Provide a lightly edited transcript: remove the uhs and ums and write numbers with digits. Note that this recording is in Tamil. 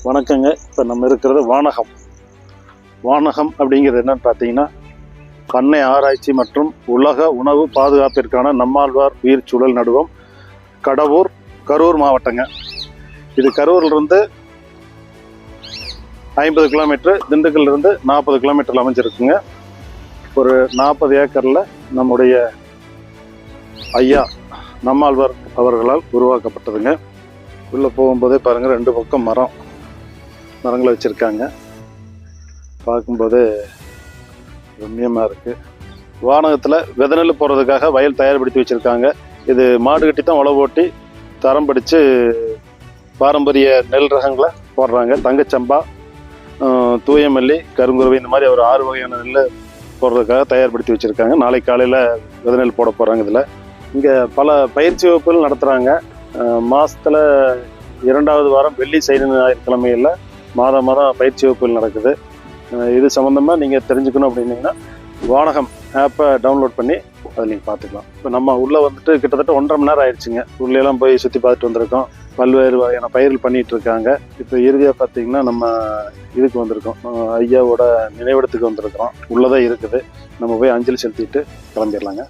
வணக்கங்க. இப்போ நம்ம இருக்கிறது வானகம். வானகம் அப்படிங்கிறது என்னன்னு பார்த்தீங்கன்னா, பண்ணை ஆராய்ச்சி மற்றும் உலக உணவு பாதுகாப்பிற்கான நம்மாழ்வார் உயிர் சூழல் நடுவம், கடவூர், கரூர் மாவட்டங்க. இது கரூர்லேருந்து 50 கிலோமீட்டர், திண்டுக்கல்லிருந்து 40 கிலோமீட்டரில் அமைஞ்சிருக்குங்க. ஒரு 40 ஏக்கரில் நம்முடைய ஐயா நம்மாழ்வார் அவர்களால் உருவாக்கப்பட்டதுங்க. உள்ளே போகும்போதே பாருங்கள், 2 பக்கம் மரங்களை வச்சுருக்காங்க. பார்க்கும்போது ரம்மியமாக இருக்குது. வானகத்தில் விதை நெல் போடுறதுக்காக வயல் தயார்படுத்தி வச்சுருக்காங்க. இது மாடு கட்டி தான் உழவு ஓட்டி தரம் படித்து பாரம்பரிய நெல் ரகங்களை போடுறாங்க. தங்கச்சம்பா, தூயமல்லி, கருங்குருவை, இந்த மாதிரி ஒரு 6 வகையான நெல் போடுறதுக்காக தயார்படுத்தி வச்சுருக்காங்க. நாளைக்கு காலையில் விதை நெல் போட போகிறாங்க. இதில் இங்கே பல பயிற்சி வகுப்புகள் நடத்துகிறாங்க. மாதத்தில் 2வது வாரம் வெள்ளி, சனி, ஞாயிற்றுக்கிழமையில் மாதம் பயிற்சி வகுப்புகள் நடக்குது. இது சம்மந்தமாக நீங்கள் தெரிஞ்சுக்கணும் அப்படின்னீங்கன்னா வானகம் ஆப்பை டவுன்லோட் பண்ணி அதை நீங்கள் பார்த்துக்கலாம். இப்போ நம்ம உள்ளே வந்துட்டு கிட்டத்தட்ட 1.5 மணி நேரம் ஆயிடுச்சுங்க. உள்ளேலாம் போய் சுற்றி பார்த்துட்டு வந்திருக்கோம். பல்வேறு வகையான பயிர்கள் பண்ணிகிட்டு இருக்காங்க. இப்போ இறுதியாக பார்த்தீங்கன்னா நம்ம இதுக்கு வந்திருக்கோம், ஐயாவோட நினைவிடத்துக்கு வந்திருக்கிறோம். உள்ளதான் இருக்குது. நம்ம போய் அஞ்சலி செலுத்திட்டு கிளம்பிடலாங்க.